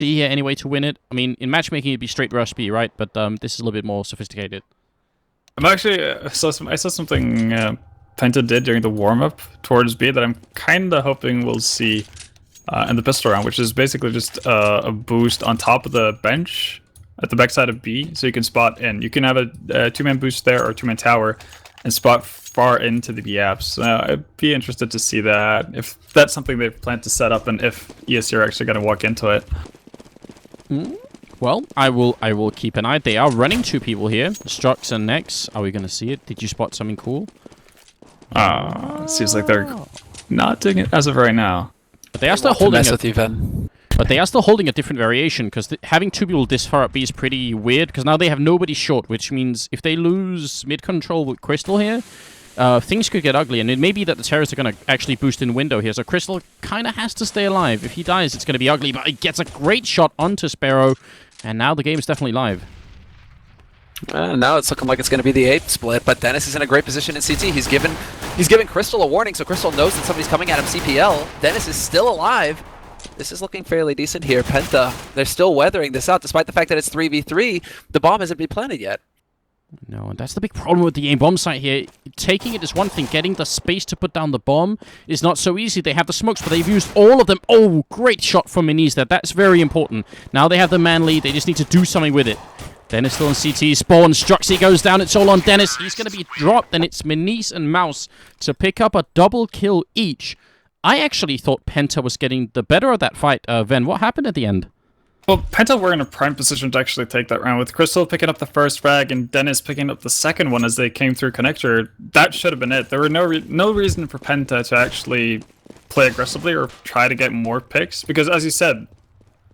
see here any way to win it? I mean, in matchmaking, it'd be straight rush B, right? But this is a little bit more sophisticated. I'm actually I saw something Penta did during the warm-up towards B that I'm kind of hoping we'll see in the pistol round, which is basically just a boost on top of the bench at the backside of B, so you can spot in. You can have a two-man boost there or two-man tower and spot far into the B apps. I'd be interested to see that, if that's something they plan to set up and if ESC are actually going to walk into it. Well, I will keep an eye. They are running two people here, Strux and Nex. Are we going to see it? Did you spot something cool? Seems like they're not doing it as of right now. But they are still holding mess with you, Ven. But they are still holding a different variation, because having two people this far up B is pretty weird, because now they have nobody short, which means if they lose mid-control with Crystal here, things could get ugly, and it may be that the terrorists are going to actually boost in window here, so Crystal kind of has to stay alive. If he dies, it's going to be ugly, but he gets a great shot onto Sparrow, and now the game is definitely live. Now it's looking like it's going to be the 8th split, but Dennis is in a great position in CT. He's given Crystal a warning, so Crystal knows that somebody's coming at him CPL. Dennis is still alive. This is looking fairly decent here. Penta, they're still weathering this out, despite the fact that it's 3v3. The bomb hasn't been planted yet. No, and that's the big problem with the aim bomb site here. Taking it is one thing. Getting the space to put down the bomb is not so easy. They have the smokes, but they've used all of them. Oh, great shot from Meniz there. That's very important. Now they have the man lead. They just need to do something with it. Dennis still on CT. Spawn. Struxy goes down. It's all on Dennis. He's going to be dropped, and it's Meniz and Mouse to pick up a double kill each. I actually thought Penta was getting the better of that fight. Ven, what happened at the end? Well, Penta were in a prime position to actually take that round, with Crystal picking up the first frag and Dennis picking up the second one as they came through connector. That should have been it. There were no reason for Penta to actually play aggressively or try to get more picks, because as you said,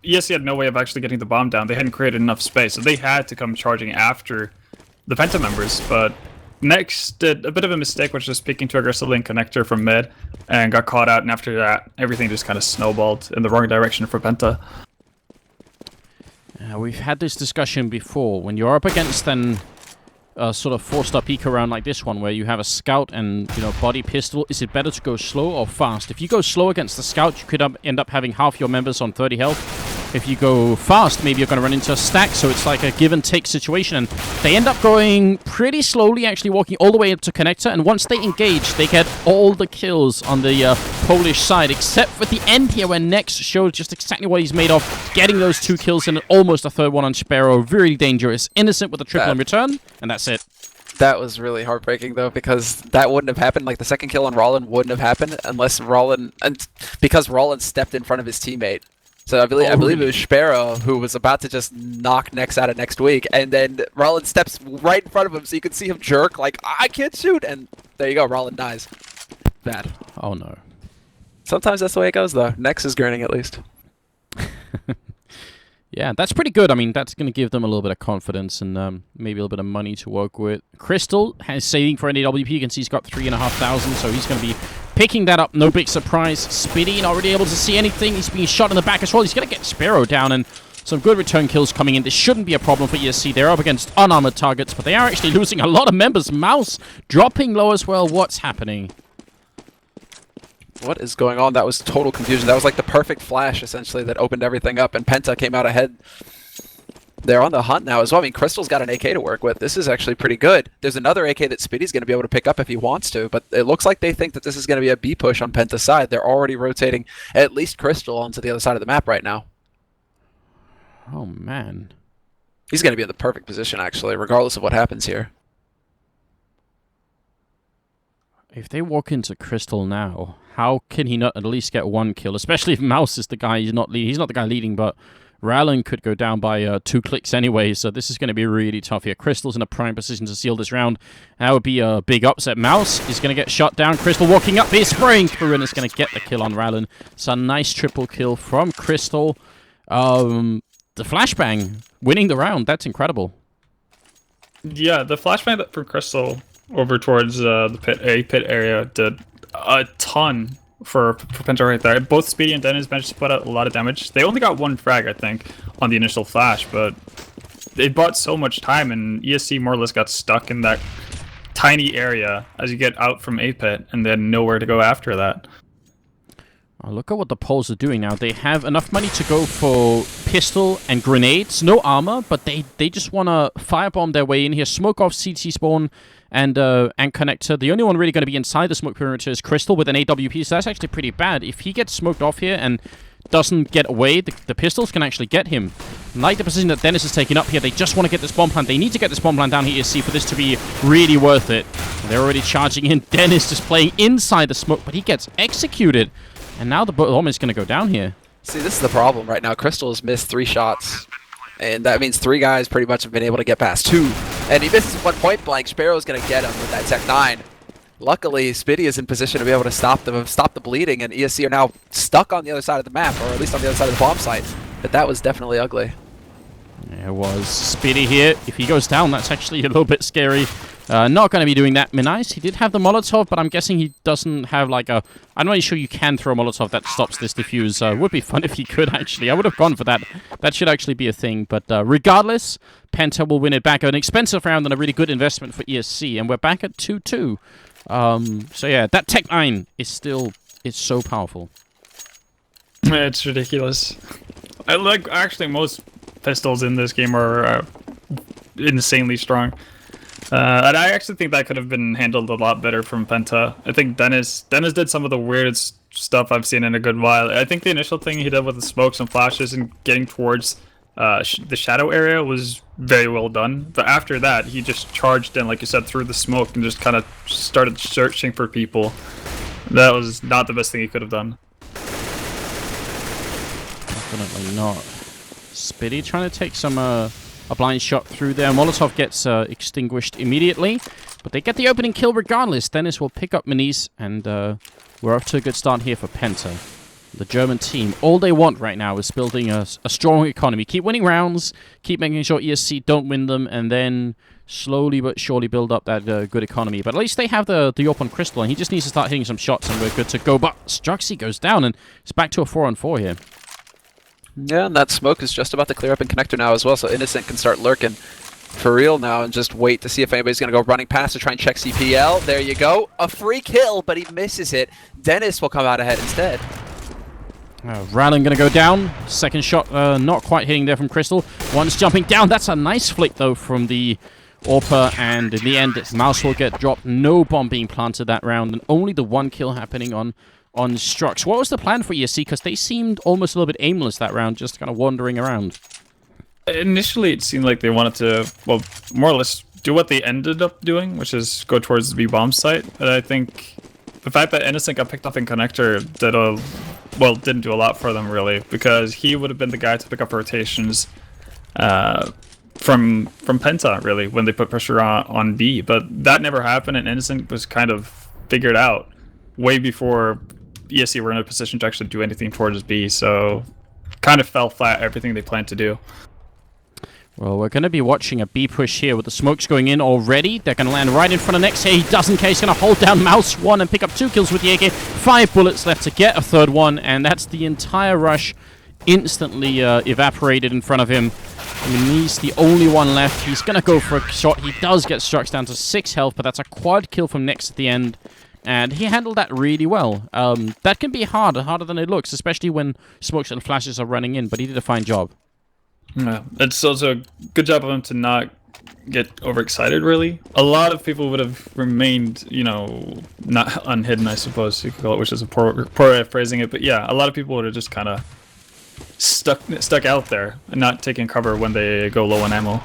ESC had no way of actually getting the bomb down. They hadn't created enough space, so they had to come charging after the Penta members. But Nex did a bit of a mistake, which was peeking too aggressively in connector from mid and got caught out, and after that, everything just kind of snowballed in the wrong direction for Penta. We've had this discussion before. When you're up against an sort of four-star peek around like this one, where you have a scout and body pistol, is it better to go slow or fast? If you go slow against the scout, you could end up having half your members on 30 health. If you go fast, maybe you're going to run into a stack, so it's like a give-and-take situation. And they end up going pretty slowly, actually walking all the way up to connector, and once they engage, they get all the kills on the Polish side, except for the end here, where Nex showed just exactly what he's made of, getting those 2 kills and almost a third one on Sparrow. Really dangerous. Innocent with a triple in return, and that's it. That was really heartbreaking, though, because that wouldn't have happened. Like, the second kill on Rollin wouldn't have happened unless because Rollin stepped in front of his teammate. So I believe it was Sparrow who was about to just knock Nex out of next week, and then Rollin steps right in front of him, so you could see him jerk, like, I can't shoot, and there you go, Rollin dies. Bad. Oh, no. Sometimes that's the way it goes, though. Nex is grinning, at least. Yeah, that's pretty good. I mean, that's going to give them a little bit of confidence and maybe a little bit of money to work with. Crystal has saving for NAWP. You can see he's got 3,500, so he's going to be picking that up. No big surprise. Spitty not really able to see anything. He's being shot in the back as well. He's going to get Sparrow down, and some good return kills coming in. This shouldn't be a problem for ESC. They're up against unarmored targets, but they are actually losing a lot of members. Mouse dropping low as well. What's happening? What is going on? That was total confusion. That was like the perfect flash, essentially, that opened everything up, and Penta came out ahead. They're on the hunt now as well. I mean, Crystal's got an AK to work with. This is actually pretty good. There's another AK that Spitty's going to be able to pick up if he wants to, but it looks like they think that this is going to be a B push on Penta's side. They're already rotating at least Crystal onto the other side of the map right now. Oh, man. He's going to be in the perfect position, actually, regardless of what happens here. If they walk into Crystal now, how can he not at least get 1 kill? Especially if Mouse is the guy he's not leading. He's not the guy leading, but Rallen could go down by 2 clicks anyway, so this is going to be really tough here. Crystal's in a prime position to seal this round. That would be a big upset. Mouse is going to get shot down. Crystal walking up here, spraying through, and is going to get the kill on Rallen. It's a nice triple kill from Crystal. The flashbang winning the round. That's incredible. Yeah, the flashbang from Crystal over towards the pit area did a ton for Penta right there. Both Speedy and Dennis managed to put out a lot of damage. They only got 1 frag, I think, on the initial flash, but they bought so much time, and ESC more or less got stuck in that tiny area as you get out from A pit, and then nowhere to go after that. Look at what the Poles are doing now. They have enough money to go for pistol and grenades. No armor, but they just want to firebomb their way in here. Smoke off CT spawn and connector. The only one really going to be inside the smoke perimeter is Crystal with an AWP, so that's actually pretty bad. If he gets smoked off here and doesn't get away, the pistols can actually get him. Like the position that Dennis is taking up here, they just want to get this bomb plant. They need to get this bomb plant down here, ESC, for this to be really worth it. They're already charging in. Dennis just playing inside the smoke, but he gets executed. And now the bomb is going to go down here. See, this is the problem right now. Crystal has missed 3 shots. And that means 3 guys pretty much have been able to get past 2. And he misses 1 point blank. Sparrow's going to get him with that Tech 9. Luckily, Spitty is in position to be able to stop the bleeding, and ESC are now stuck on the other side of the map, or at least on the other side of the bomb site. But that was definitely ugly. There was Spitty here. If he goes down, that's actually a little bit scary. Not going to be doing that. Minice, he did have the Molotov, but I'm guessing he doesn't have like a... I'm not really sure you can throw a Molotov that stops this defuse. Would be fun if he could, actually. I would have gone for that. That should actually be a thing. But regardless, Penta will win it back. An expensive round and a really good investment for ESC. And we're back at 2-2. So yeah, that Tech 9 is still... It's so powerful. It's ridiculous. I like, actually, most pistols in this game are insanely strong. And I actually think that could have been handled a lot better from Penta. I think Dennis did some of the weirdest stuff I've seen in a good while. I think the initial thing he did with the smokes and flashes and getting towards the shadow area was very well done. But after that, he just charged in, like you said, through the smoke and just kind of started searching for people. That was not the best thing he could have done. Definitely not. Spitty trying to take some a blind shot through there. Molotov gets extinguished immediately, but they get the opening kill regardless. Dennis will pick up Miniz, and we're off to a good start here for Penta. The German team, all they want right now is building a strong economy. Keep winning rounds, keep making sure ESC don't win them, and then slowly but surely build up that good economy. But at least they have the AWP on Crystal, and he just needs to start hitting some shots, and we're good to go. But Struxy goes down, and it's back to a 4-on-4 here. Yeah, and that smoke is just about to clear up in connector now as well, so Innocent can start lurking for real now and just wait to see if anybody's going to go running past to try and check CPL. There you go. A free kill, but he misses it. Dennis will come out ahead instead. Rallen going to go down. Second shot not quite hitting there from Crystal. One's jumping down. That's a nice flick, though, from the AWPer, and in the end, Mouse will get dropped. No bomb being planted that round, and only the 1 kill happening on Strux. What was the plan for ESC? Because they seemed almost a little bit aimless that round, just kind of wandering around. Initially, it seemed like they wanted to, well, more or less do what they ended up doing, which is go towards the B-bomb site. And I think the fact that Innocent got picked up in connector didn't do a lot for them, really, because he would have been the guy to pick up rotations from Penta, really, when they put pressure on B. But that never happened, and Innocent was kind of figured out way before ESC were in a position to actually do anything towards B, so kind of fell flat everything they planned to do. Well, we're going to be watching a B push here with the smokes going in already. They're going to land right in front of Nex here. He doesn't care. He's going to hold down Mouse 1 and pick up 2 kills with the AK. 5 bullets left to get a third one, and that's the entire rush instantly evaporated in front of him. I mean, he's the only one left. He's going to go for a shot. He does get struck down to 6 health, but that's a quad kill from Nex at the end. And he handled that really well. That can be harder than it looks, especially when smokes and flashes are running in, but he did a fine job. Yeah, it's also a good job of him to not get overexcited, really. A lot of people would have remained, you know, not unhidden, I suppose you could call it, which is a poor way of phrasing it. But yeah, a lot of people would have just kind of stuck out there and not taking cover when they go low on ammo.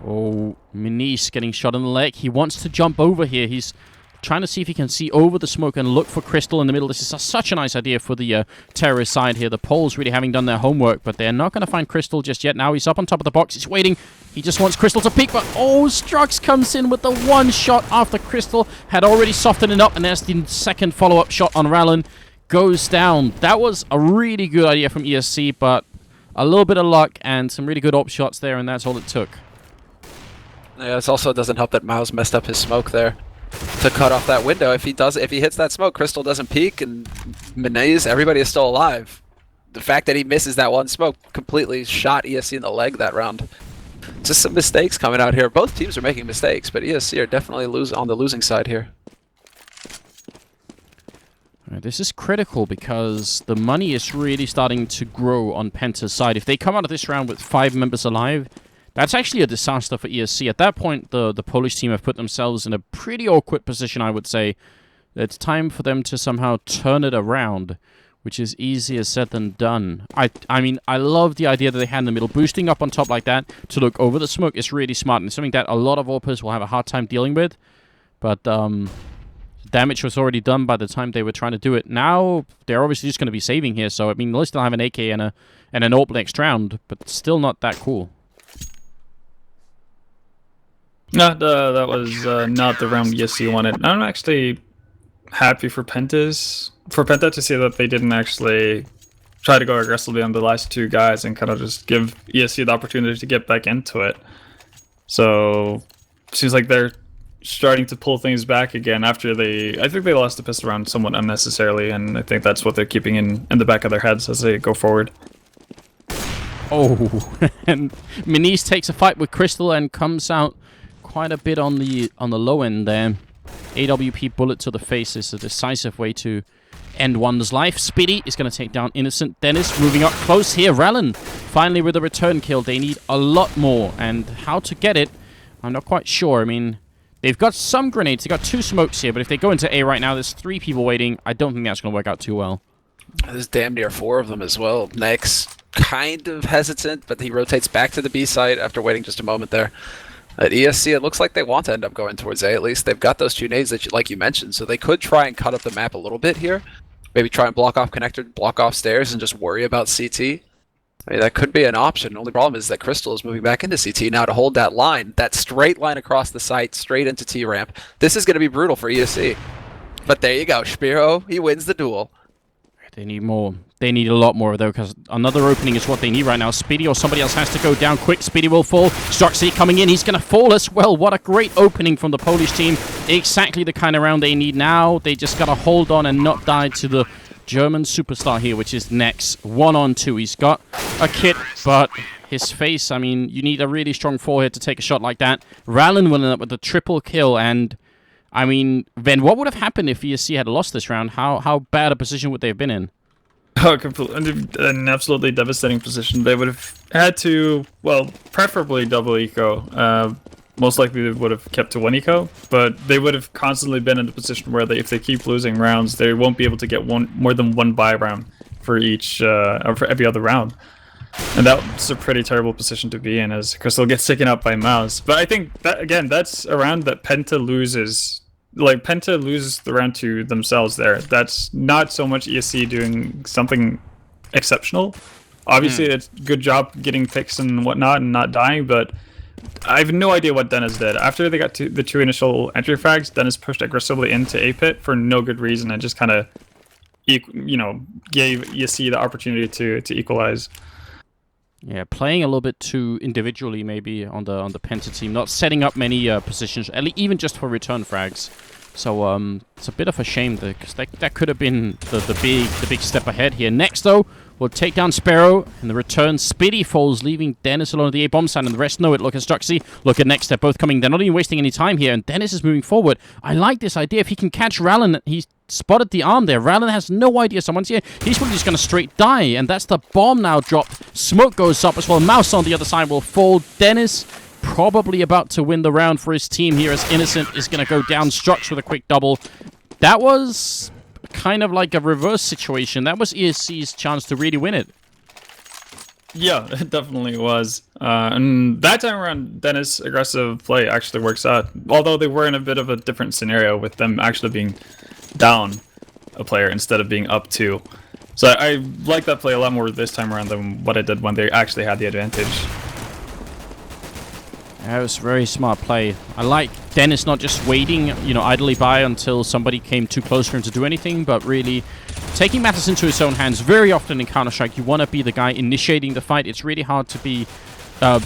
Oh, Miniz getting shot in the leg. He wants to jump over here. He's trying to see if he can see over the smoke and look for Crystal in the middle. This is such a nice idea for the terrorist side here. The Poles really having done their homework, but they're not going to find Crystal just yet. Now he's up on top of the box. He's waiting. He just wants Crystal to peek, but oh, Strux comes in with the 1 shot after Crystal had already softened it up, and there's the second follow-up shot on Rallen. Goes down. That was a really good idea from ESC, but a little bit of luck and some really good op shots there, and that's all it took. Yeah, this also doesn't help that Mouse messed up his smoke there to cut off that window. If he hits that smoke, Crystal doesn't peek, and Menez, everybody is still alive. The fact that he misses that 1 smoke completely shot ESC in the leg that round. Just some mistakes coming out here. Both teams are making mistakes, but ESC are definitely on the losing side here. They're This is critical because the money is really starting to grow on Penta's side. If they come out of this round with 5 members alive, that's actually a disaster for ESC. At that point, the Polish team have put themselves in a pretty awkward position, I would say. It's time for them to somehow turn it around, which is easier said than done. I mean, I love the idea that they had in the middle. Boosting up on top like that to look over the smoke is really smart, and it's something that a lot of AWPers will have a hard time dealing with. But damage was already done by the time they were trying to do it. Now, they're obviously just going to be saving here, so I mean, they'll still have an AK and an AWP next round, but still not that cool. No, that was not the round ESC wanted. I'm actually happy for Penta to see that they didn't actually try to go aggressively on the last 2 guys and kind of just give ESC the opportunity to get back into it. So seems like they're starting to pull things back again after I think they lost the pistol round somewhat unnecessarily, and I think that's what they're keeping in the back of their heads as they go forward. Oh, and Minis takes a fight with Crystal and comes out quite a bit on the low end there. AWP bullet to the face is a decisive way to end one's life. Speedy is going to take down Innocent. Dennis moving up close here. Rallen finally with a return kill. They need a lot more, and how to get it, I'm not quite sure. I mean, they've got some grenades. They've got 2 smokes here, but if they go into A right now, there's 3 people waiting. I don't think that's going to work out too well. There's damn near 4 of them as well. Next, kind of hesitant, but he rotates back to the B site after waiting just a moment there. At ESC, it looks like they want to end up going towards A at least. They've got those 2 nades that like you mentioned, so they could try and cut up the map a little bit here. Maybe try and block off connector, block off stairs, and just worry about CT. I mean, that could be an option. The only problem is that Crystal is moving back into CT now to hold that line, that straight line across the site, straight into T-ramp. This is going to be brutal for ESC. But there you go, Spiro, he wins the duel. They need more. They need a lot more, though, because another opening is what they need right now. Speedy or somebody else has to go down quick. Speedy will fall. Struxy coming in. He's going to fall as well. What a great opening from the Polish team. Exactly the kind of round they need now. They just got to hold on and not die to the German superstar here, which is Nex. 1-on-2. He's got a kit, but his face, I mean, you need a really strong forehead to take a shot like that. Rallen will end up with a triple kill, and I mean, then what would have happened if ESC had lost this round? How bad a position would they have been in? Oh, an absolutely devastating position. They would have had to, well, preferably double eco. Most likely they would have kept to 1 eco, but they would have constantly been in a position where if they keep losing rounds, they won't be able to get more than 1 buy round for each, or for every other round. And that's a pretty terrible position to be in, as Crystal gets taken out by Mouse. But I think that, again, that's a round that Penta loses. Like, Penta loses the round to themselves there. That's not so much ESC doing something exceptional. Obviously, it's a good job getting picks and whatnot and not dying, but I have no idea what Dennis did. After they got to the 2 initial entry frags, Dennis pushed aggressively into A pit for no good reason and just kind of, you know, gave ESC the opportunity to equalize. Yeah, playing a little bit too individually maybe on the Penta team, not setting up many positions, even just for return frags. So it's a bit of a shame because that could have been the big step ahead here. Next though, we'll take down Sparrow, and the return Speedy falls, leaving Dennis alone at the A bomb side, and the rest know it. Look at Struxy, look at Next, they're both coming. They're not even wasting any time here, and Dennis is moving forward. I like this idea. If he can catch Rallen, he's spotted the arm there. Rallen has no idea someone's here. He's probably just going to straight die, and that's the bomb now dropped. Smoke goes up as well. Mouse on the other side will fall. Dennis probably about to win the round for his team here, as Innocent is going to go down. Strux with a quick double. That was kind of like a reverse situation. That was ESC's chance to really win it. Yeah, it definitely was. And that time around, Dennis' aggressive play actually works out. Although they were in a bit of a different scenario with them actually being down a player instead of being up 2. So I like that play a lot more this time around than what I did when they actually had the advantage. That was a very smart play. I like Dennis not just waiting, you know, idly by until somebody came too close for him to do anything, but really taking matters into his own hands. Very often in Counter-Strike, you want to be the guy initiating the fight. It's really hard to be,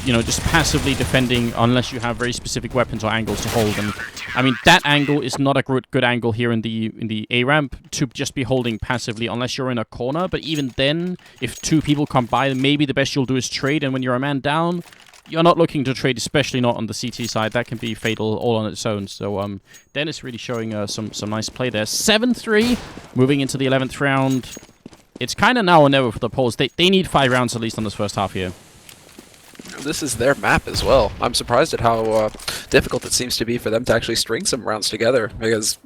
you know, just passively defending unless you have very specific weapons or angles to hold. And I mean, that angle is not a good angle here in the A ramp to just be holding passively unless you're in a corner. But even then, if 2 people come by, then maybe the best you'll do is trade. And when you're a man down, you're not looking to trade, especially not on the CT side. That can be fatal all on its own. So Dennis really showing some nice play there. 7-3, moving into the 11th round. It's kind of now or never for the Poles. They need 5 rounds at least on this first half here. This is their map as well. I'm surprised at how difficult it seems to be for them to actually string some rounds together, because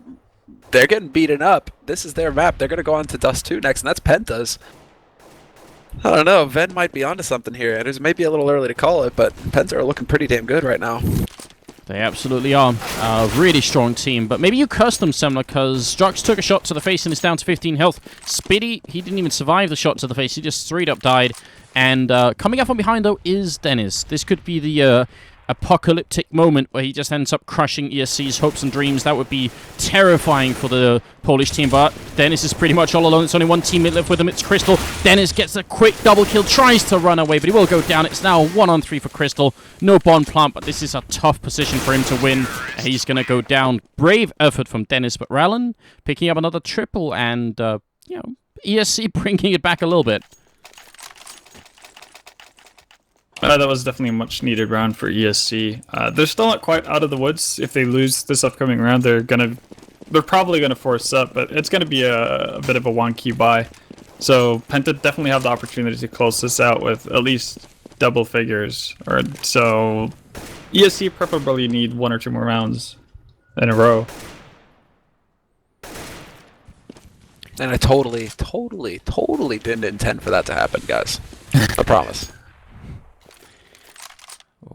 they're getting beaten up. This is their map. They're going to go on to Dust 2 next, and that's Penta's. I don't know. Ven might be onto something here. It is maybe a little early to call it, but Penta are looking pretty damn good right now. They absolutely are. A really strong team. But maybe you cursed them, Semmler, because Strux took a shot to the face and is down to 15 health. Spitty, he didn't even survive the shot to the face. He just straight up died. And coming up from behind, though, is Dennis. This could be the apocalyptic moment where he just ends up crushing ESC's hopes and dreams. That would be terrifying for the Polish team, but Dennis is pretty much all alone. It's only one teammate left with him. It's Crystal. Dennis gets a quick double kill, tries to run away, but he will go down. It's now 1-on-3 for Crystal. No bomb plant, but this is a tough position for him to win. He's going to go down. Brave effort from Dennis, but Rallen picking up another triple, and, you know, ESC bringing it back a little bit. That was definitely a much-needed round for ESC. They're still not quite out of the woods. If they lose this upcoming round, they're probably gonna force up, but it's gonna be a bit of a wonky buy. So Penta definitely have the opportunity to close this out with at least double figures. Or so ESC probably need 1 or 2 more rounds in a row. And I totally didn't intend for that to happen, guys. I promise.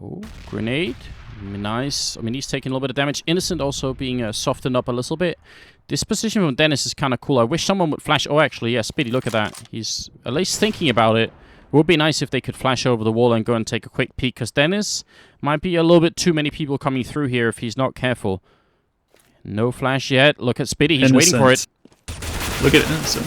Oh, grenade. Nice. I mean, he's taking a little bit of damage. Innocent also being softened up a little bit. This position from Dennis is kind of cool. I wish someone would flash. Oh, actually, yeah, Speedy, look at that. He's at least thinking about it. It would be nice if they could flash over the wall and go and take a quick peek, because Dennis might be a little bit too many people coming through here if he's not careful. No flash yet. Look at Speedy. He's waiting for it. Look at Innocent.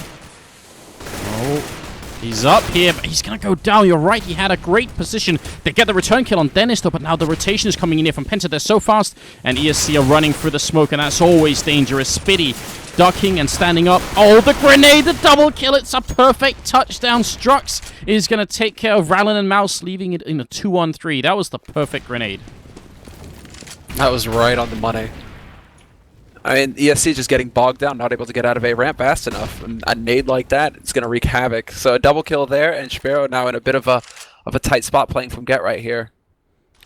Oh. He's up here, but he's going to go down. You're right, he had a great position. They get the return kill on Dennis, though, but now the rotation is coming in here from Penta. They're so fast, and ESC are running through the smoke, and that's always dangerous. Spitty ducking and standing up. Oh, the grenade, the double kill. It's a perfect touchdown. Strux is going to take care of Rallen and Mouse, leaving it in a 2-on-3. That was the perfect grenade. That was right on the money. I mean, ESC just getting bogged down, not able to get out of a ramp fast enough. And a nade like that, it's going to wreak havoc. So a double kill there, and Sparrow now in a bit of a tight spot playing from get right here.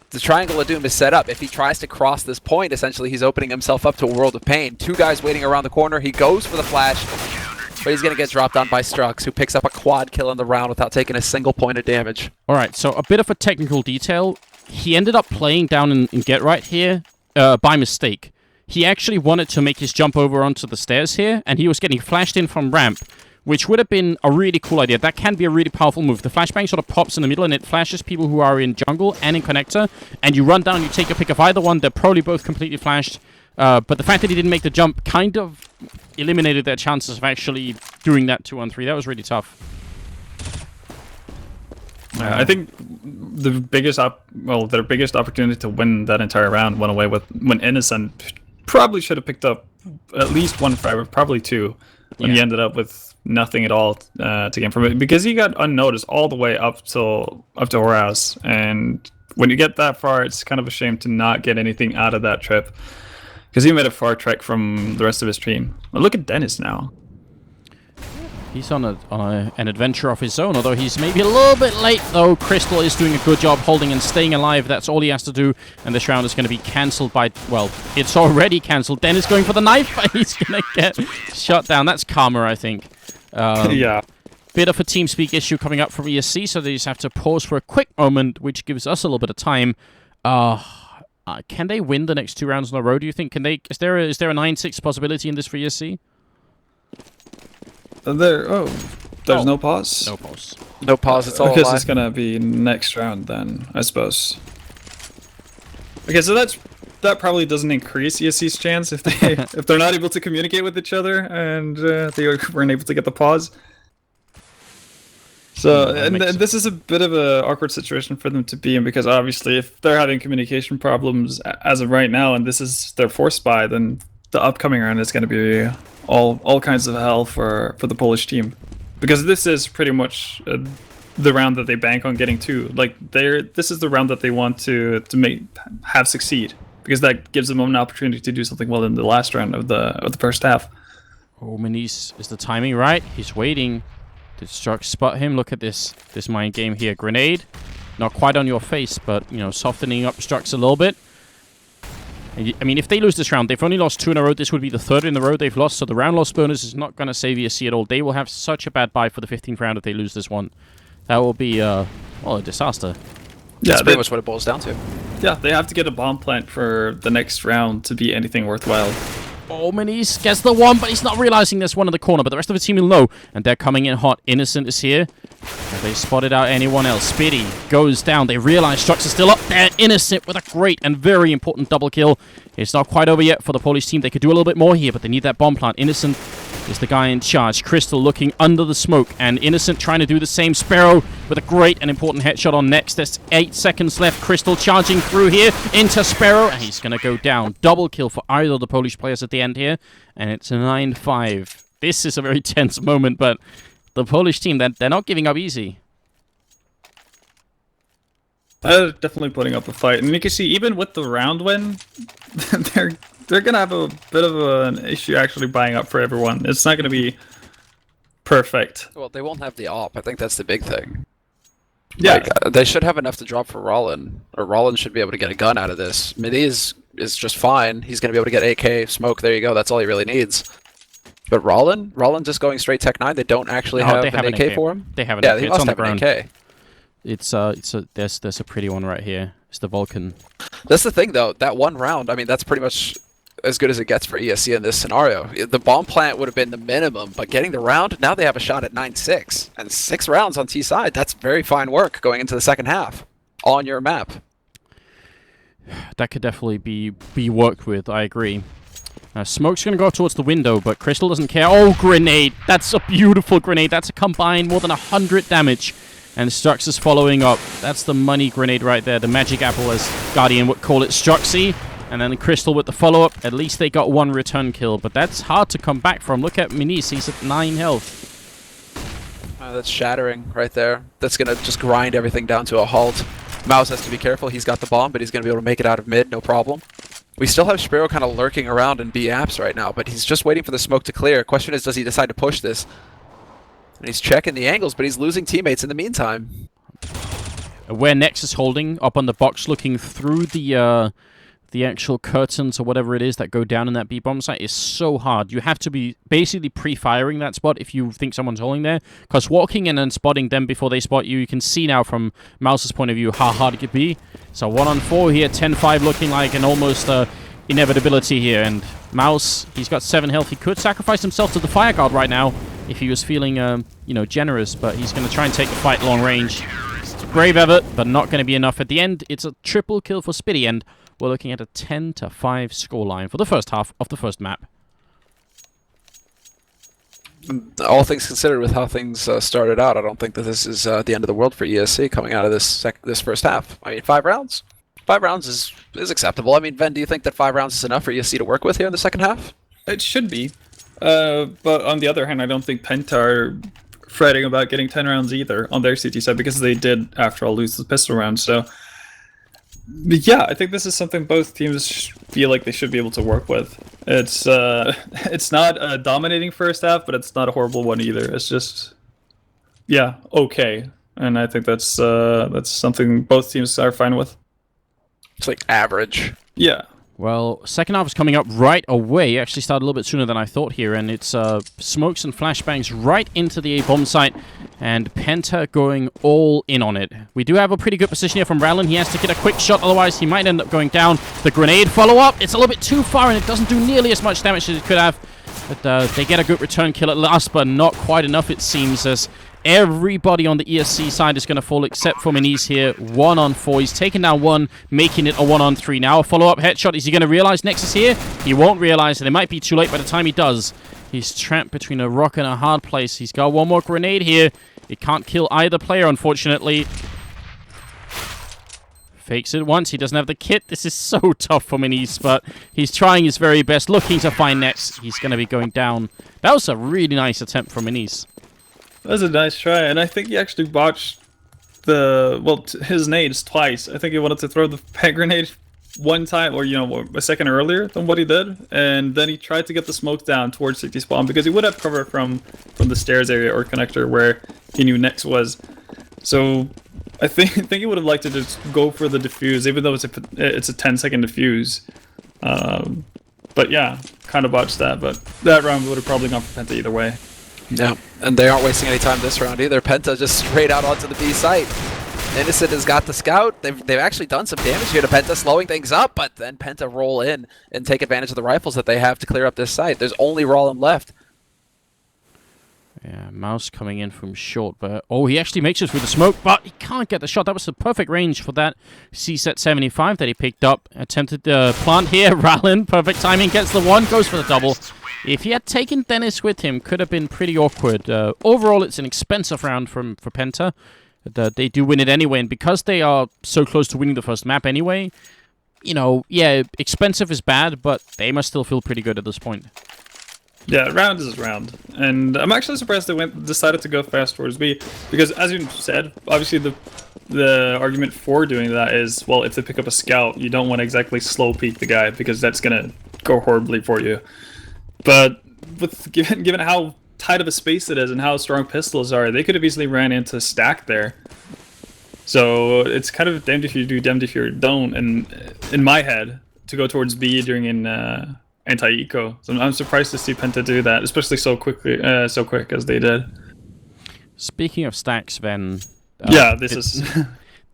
The Triangle of Doom is set up. If he tries to cross this point, essentially he's opening himself up to a world of pain. 2 guys waiting around the corner. He goes for the flash, but he's going to get dropped on by Strux, who picks up a quad kill in the round without taking a single point of damage. All right, so a bit of a technical detail. He ended up playing down in get right here by mistake. He actually wanted to make his jump over onto the stairs here, and he was getting flashed in from ramp, which would have been a really cool idea. That can be a really powerful move. The flashbang sort of pops in the middle, and it flashes people who are in jungle and in connector, and you run down, you take a pick of either one. They're probably both completely flashed, but the fact that he didn't make the jump kind of eliminated their chances of actually doing that 2-on-3. That was really tough. I think the biggest their biggest opportunity to win that entire round went away when Innocent probably should have picked up at least 1 frag, probably 2, when he ended up with nothing at all to gain from it, because he got unnoticed all the way up to Horace. And when you get that far, it's kind of a shame to not get anything out of that trip, because he made a far trek from the rest of his team. But look at Dennis now. He's on an adventure of his own, although he's maybe a little bit late, though. Crystal is doing a good job holding and staying alive. That's all he has to do, and this round is going to be cancelled by... Well, it's already cancelled. Dennis going for the knife, but he's going to get shot down. That's karma, I think. Yeah. Bit of a TeamSpeak issue coming up from ESC, so they just have to pause for a quick moment, which gives us a little bit of time. Can they win the next 2 rounds in a row, do you think? Can they? Is there a 9-6 possibility in this for ESC? There's no pause? No pause. No pause, it's all I guess alive. it's gonna be next round then, I suppose. Okay, so that probably doesn't increase ESC's chance if they're not able to communicate with each other and they weren't able to get the pause. So this is a bit of an awkward situation for them to be in, because obviously if they're having communication problems as of right now and this is their 4th spy, then the upcoming round is going to be all kinds of hell for the Polish team, because this is pretty much the round that they bank on getting two. Like this is the round that they want to have succeed, because that gives them an opportunity to do something well in the last round of the first half. Oh, Maniz, is the timing right? He's waiting. Did Strux spot him? Look at this mind game here. Grenade, not quite on your face, but you know, softening up Strux a little bit. I mean, if they lose this round, they've only lost 2 in a row. This would be the 3rd in a row they've lost, so the round loss bonus is not going to save ESC at all. They will have such a bad bye for the 15th round if they lose this one. That will be, well, a disaster. Yeah, that's pretty much what it boils down to. Yeah, they have to get a bomb plant for the next round to be anything worthwhile. Oh, Maniz gets the one, but he's not realizing there's one in the corner, but the rest of the team will know, and they're coming in hot. Innocent is here. Have they spotted out anyone else? Spitty goes down. They realize Strux is still up there. Innocent with a great and very important double kill. It's not quite over yet for the Polish team. They could do a little bit more here, but they need that bomb plant. Innocent is the guy in charge. Crystal looking under the smoke, and Innocent trying to do the same. Sparrow with a great and important headshot on next. There's 8 seconds left. Crystal charging through here into Sparrow, and he's going to go down. Double kill for either of the Polish players at the end here, and it's 9-5. This is a very tense moment, but the Polish team, they're not giving up easy. They're definitely putting up a fight, and you can see even with the round win, they're gonna have a bit of an issue actually buying up for everyone. It's not gonna be perfect. Well, they won't have the op. I think that's the big thing. Yeah, like, they should have enough to drop for Rollin, or Rollin should be able to get a gun out of this. Midi is just fine. He's gonna be able to get AK, smoke. There you go. That's all he really needs. But Rollin just going straight Tech 9. They don't actually have an AK for him. They have an yeah, AK. they It's must on the have ground. an AK. There's a pretty one right here. It's the Vulcan. That's the thing, though. That one round, I mean, that's pretty much as good as it gets for ESC in this scenario. The bomb plant would have been the minimum, but getting the round, now they have a shot at 9-6. And 6 rounds on T side, that's very fine work going into the second half on your map. That could definitely be worked with, I agree. Smoke's going to go towards the window, but Crystal doesn't care. Oh, grenade! That's a beautiful grenade. That's a combined more than 100 damage. And Strux is following up. That's the money grenade right there. The magic apple, as Guardian would call it, Struxy. And then Crystal with the follow-up. At least they got 1 return kill, but that's hard to come back from. Look at Maniz. He's at 9 health. That's shattering right there. That's going to just grind everything down to a halt. Mouse has to be careful. He's got the bomb, but he's going to be able to make it out of mid, no problem. We still have Sparrow kind of lurking around in B apps right now, but he's just waiting for the smoke to clear. Question is, does he decide to push this? And he's checking the angles, but he's losing teammates in the meantime. Where Nex is holding, up on the box, looking through the actual curtains or whatever it is that go down in that B-bomb site is so hard. You have to be basically pre-firing that spot if you think someone's holding there, because walking in and spotting them before they spot you, you can see now from Mouse's point of view how hard it could be. So 1-on-4 here, 10-5 looking like an almost inevitability here, and Mouse, he's got 7 health. He could sacrifice himself to the fire guard right now if he was feeling, generous, but he's going to try and take the fight long range. It's a brave effort, but not going to be enough. At the end, it's a triple kill for Spitty, and we're looking at a 10-5 scoreline for the first half of the first map. All things considered, with how things started out, I don't think that this is the end of the world for ESC coming out of this first half. I mean, 5 rounds? 5 rounds is acceptable. I mean, Ven, do you think that 5 rounds is enough for ESC to work with here in the second half? it should be. But on the other hand, I don't think PENTA are fretting about getting 10 rounds either on their CT side, because they did, after all, lose the pistol round. So, but yeah, I think this is something both teams feel like they should be able to work with. It's not a dominating first half, but it's not a horrible one either. It's just, yeah, okay. And I think that's something both teams are fine with. It's like average. Yeah. Well, second half is coming up right away. Actually started a little bit sooner than I thought here, and it's smokes and flashbangs right into the A-bomb site, and PENTA going all in on it. We do have a pretty good position here from Rallin. He has to get a quick shot, otherwise he might end up going down. The grenade follow-up, it's a little bit too far, and it doesn't do nearly as much damage as it could have. But they get a good return kill at last, but not quite enough, it seems, as everybody on the ESC side is going to fall except for Maniz here. 1-on-4. He's taken down one, making it a 1-on-3 now. A follow-up headshot. Is he going to realize Nexus here? He won't realize, and it might be too late by the time he does. He's trapped between a rock and a hard place. He's got one more grenade here. It can't kill either player, unfortunately. Fakes it once. He doesn't have the kit. This is so tough for Maniz, but he's trying his very best, looking to find Nex. He's going to be going down. That was a really nice attempt from Maniz. That was a nice try, and I think he actually botched his nades twice. I think he wanted to throw the peg grenade one time, or a second earlier than what he did, and then he tried to get the smoke down towards CT spawn because he would have cover from the stairs area or connector where he knew next was. So I think he would have liked to just go for the defuse, even though it's a 10-second defuse. But yeah, kind of botched that. But that round would have probably gone for Penta either way. Yeah, and they aren't wasting any time this round either. Penta just straight out onto the B site. Innocent has got the scout. They've actually done some damage here to Penta, slowing things up, but then Penta roll in and take advantage of the rifles that they have to clear up this site. There's only Rollin left. Yeah, Mouse coming in from short, but he actually makes it through the smoke, but he can't get the shot. That was the perfect range for that C-set 75 that he picked up. Attempted the plant here. Rallin, perfect timing, gets the one, goes for the double. If he had taken Dennis with him, could have been pretty awkward. Overall, it's an expensive round for Penta. They do win it anyway, and because they are so close to winning the first map anyway, yeah, expensive is bad, but they must still feel pretty good at this point. Yeah, round is round, and I'm actually surprised they decided to go fast towards B, because as you said, obviously the argument for doing that is, well, if they pick up a scout, you don't want to exactly slow peek the guy because that's gonna go horribly for you. But given how tight of a space it is and how strong pistols are, they could have easily ran into stack there. So it's kind of damned if you do, damned if you don't. And in my head, to go towards B during an anti-eco, so I'm surprised to see Penta do that, especially so quick as they did. Speaking of stacks, then yeah, is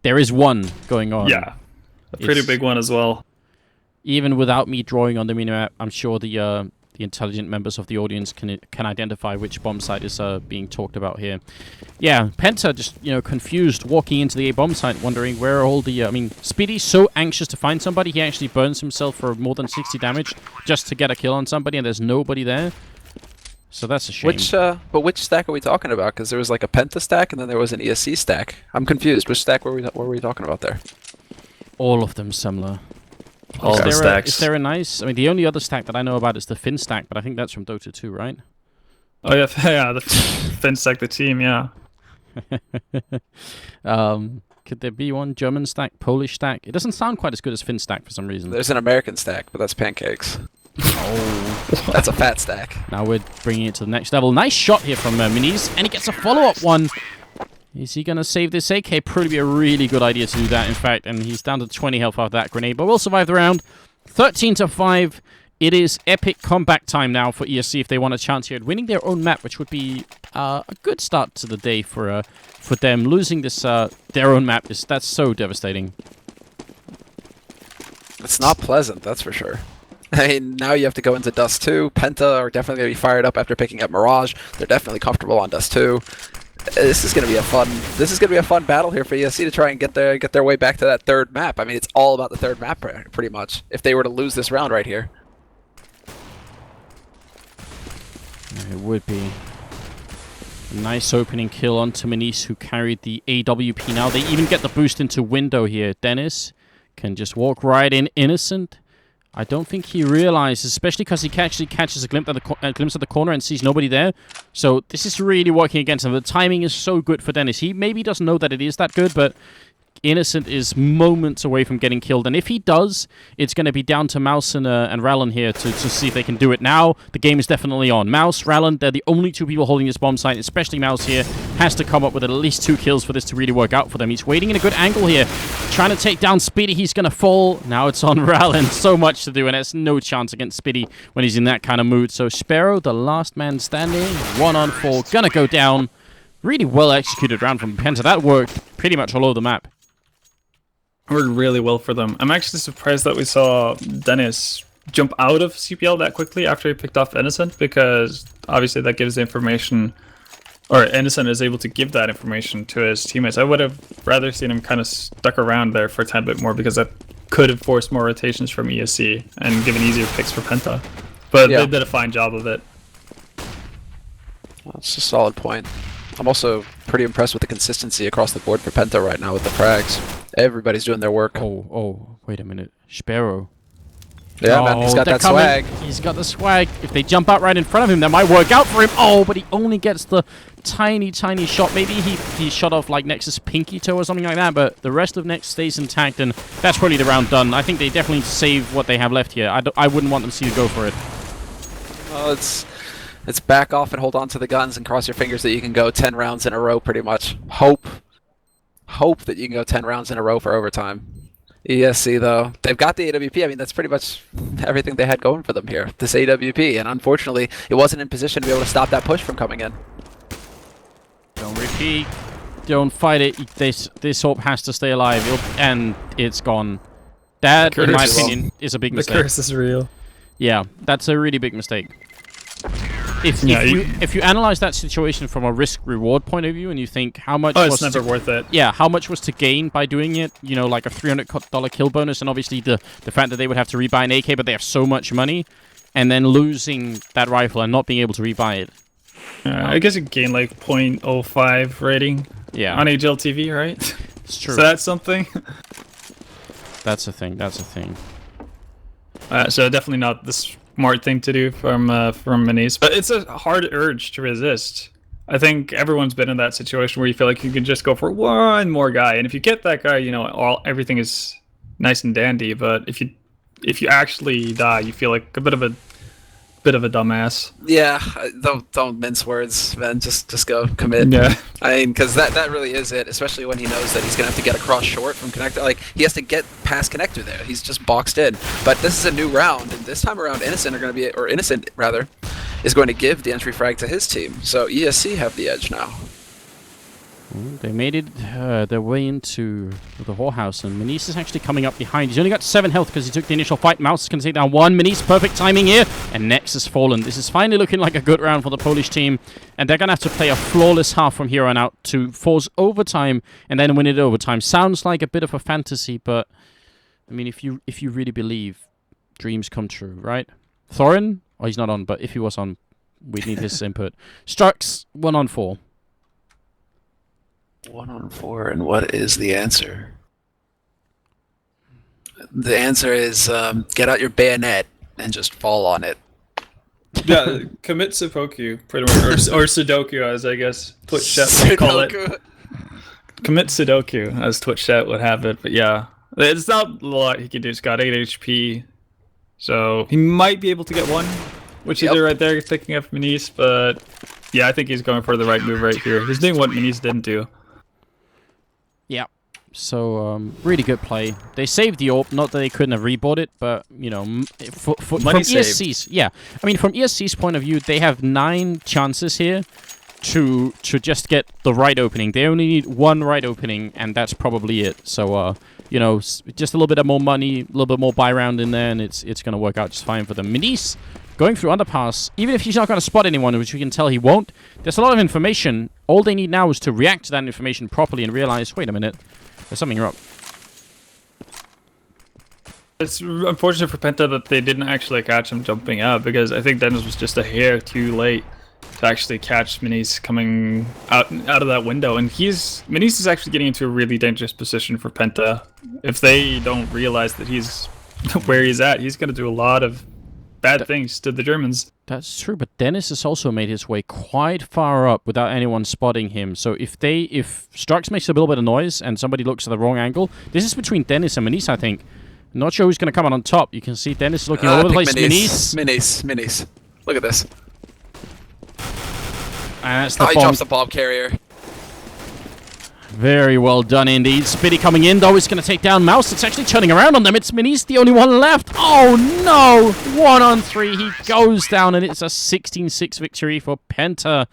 there is one going on. Yeah, a pretty big one as well. Even without me drawing on the minimap, I'm sure the intelligent members of the audience can identify which bomb site is being talked about here. Yeah, Penta just confused walking into the A bomb site, wondering where all the Speedy's so anxious to find somebody, he actually burns himself for more than 60 damage just to get a kill on somebody, and there's nobody there. So that's a shame. Which stack are we talking about? Because there was like a Penta stack and then there was an ESC stack. I'm confused. Which stack were we talking about there? All of them, Semmler. All the stacks. Is there a nice... the only other stack that I know about is the Finn stack, but I think that's from Dota 2, right? Oh, yeah, the Finn stack, the team, yeah. Could there be one German stack, Polish stack? It doesn't sound quite as good as Finn stack for some reason. There's an American stack, but that's pancakes. Oh. That's a fat stack. Now we're bringing it to the next level. Nice shot here from Minis, and he gets a follow-up one. Is he going to save this AK? Probably be a really good idea to do that, in fact, and he's down to 20 health after that grenade, but we'll survive the round. 13-5. It is epic comeback time now for ESC if they want a chance here at winning their own map, which would be a good start to the day for them. Losing this their own map, that's so devastating. It's not pleasant, that's for sure. I mean, now you have to go into Dust 2. Penta are definitely going to be fired up after picking up Mirage. They're definitely comfortable on Dust 2. This is going to be a fun battle here for ESC to try and get their way back to that third map. I mean, it's all about the third map pretty much. If they were to lose this round right here, it would be a nice opening kill onto Manis, who carried the AWP. Now they even get the boost into window here. Dennis can just walk right in, innocent. I don't think he realizes, especially because he actually catches a glimpse of the corner and sees nobody there. So this is really working against him. The timing is so good for Dennis. He maybe doesn't know that it is that good, but Innocent is moments away from getting killed. And if he does, it's going to be down to Mouse and Rallin here to see if they can do it. Now, the game is definitely on. Mouse, Rallin, they're the only two people holding this bomb site, especially Mouse here. Has to come up with at least 2 kills for this to really work out for them. He's waiting in a good angle here. Trying to take down Speedy. He's going to fall. Now it's on Rallin. So much to do, and there's no chance against Speedy when he's in that kind of mood. So Sparrow, the last man standing, 1-on-4, gonna go down. Really well executed round from Penta. That worked pretty much all over the map. Worked really well for them. I'm actually surprised that we saw Dennis jump out of CPL that quickly after he picked off Innocent, because obviously that gives the information, or Innocent is able to give that information to his teammates. I would have rather seen him kind of stuck around there for a tad bit more, because that could have forced more rotations from ESC and given easier picks for Penta. But yeah, they did a fine job of it. Well, that's a solid point. I'm also pretty impressed with the consistency across the board for Penta right now with the frags. Everybody's doing their work. Oh, wait a minute. Sparrow. Yeah, man, he's got that swag. He's got the swag. If they jump out right in front of him, that might work out for him. Oh, but he only gets the tiny shot. Maybe he shot off like Nexus' pinky toe or something like that, but the rest of Nex stays intact, and that's probably the round done. I think they definitely save what they have left here. I wouldn't want them to see you go for it. Well, it's back off and hold on to the guns and cross your fingers that you can go 10 rounds in a row, pretty much. Hope that you can go 10 rounds in a row for overtime. ESC, though, they've got the AWP. I mean, that's pretty much everything they had going for them here, this AWP, and unfortunately, it wasn't in position to be able to stop that push from coming in. Don't repeat. Don't fight it. This AWP has to stay alive, and it's gone. That, in my opinion, is a big mistake. The curse is real. Yeah, that's a really big mistake. If you analyze that situation from a risk-reward point of view, and you think how much it's never worth it. Yeah, how much was to gain by doing it? You know, like a $300 kill bonus, and obviously the fact that they would have to rebuy an AK, but they have so much money, and then losing that rifle and not being able to rebuy it. I guess it gained like 0.05 rating. Yeah, on HLTV, right? It's true. So that's something. That's a thing. That's a thing. So definitely not the smart thing to do from Minis, but it's a hard urge to resist. I think everyone's been in that situation where you feel like you can just go for one more guy, and if you get that guy, you know, everything is nice and dandy. But if you actually die, you feel like a bit of a dumbass. Yeah, don't mince words, man. Just go commit. Yeah. I mean, because that really is it. Especially when he knows that he's gonna have to get across short from connector. Like he has to get past connector there. He's just boxed in. But this is a new round, and this time around, Innocent is going to give the entry frag to his team. So ESC have the edge now. They made it their way into the whorehouse, and Manise is actually coming up behind. He's only got 7 health because he took the initial fight. Mouse is going to take down 1. Manise, perfect timing here, and Nex has fallen. This is finally looking like a good round for the Polish team, and they're going to have to play a flawless half from here on out to force overtime and then win it overtime. Sounds like a bit of a fantasy, but I mean, if you really believe, dreams come true, right? Thorin? Oh, he's not on, but if he was on, we'd need his input. Strux, 1 on 4. 1 on 4, and what is the answer? The answer is get out your bayonet and just fall on it. Yeah, commit seppuku, pretty much, or Sudoku, as I guess Twitch chat would call it. Commit Sudoku, as Twitch chat would have it. But yeah, it's not a lot he can do. He's got 8 HP, so he might be able to get 1, which is right there, picking up Manise. But yeah, I think he's going for the right move right here. He's doing what Manise didn't do. Yeah, so really good play. They saved the AWP, not that they couldn't have rebought it, but you know, from ESC's, yeah, I mean, from ESC's point of view, they have 9 chances here to just get the right opening. They only need 1 right opening, and that's probably it. So you know, just a little bit of more money, a little bit more buy round in there, and it's going to work out just fine for them. Manise going through underpass, even if he's not going to spot anyone, which we can tell he won't, there's a lot of information. All they need now is to react to that information properly and realize, wait a minute, there's something up. It's unfortunate for Penta that they didn't actually catch him jumping out, because I think Dennis was just a hair too late to actually catch Manise coming out of that window. And Manise is actually getting into a really dangerous position for Penta. If they don't realize that he's where he's at, he's going to do a lot of bad things to the Germans. That's true, but Dennis has also made his way quite far up without anyone spotting him. So if Strux makes a little bit of noise and somebody looks at the wrong angle, this is between Dennis and Manise, I think. Not sure who's going to come out on top. You can see Dennis looking all over the place. Manise. Look at this. And that's the he drops the bomb carrier. Very well done indeed. Spitty coming in, though, is going to take down Mouse. It's actually turning around on them. It's Manise, the only one left. Oh, no! 1 on 3. He goes down, and it's a 16-6 victory for Penta.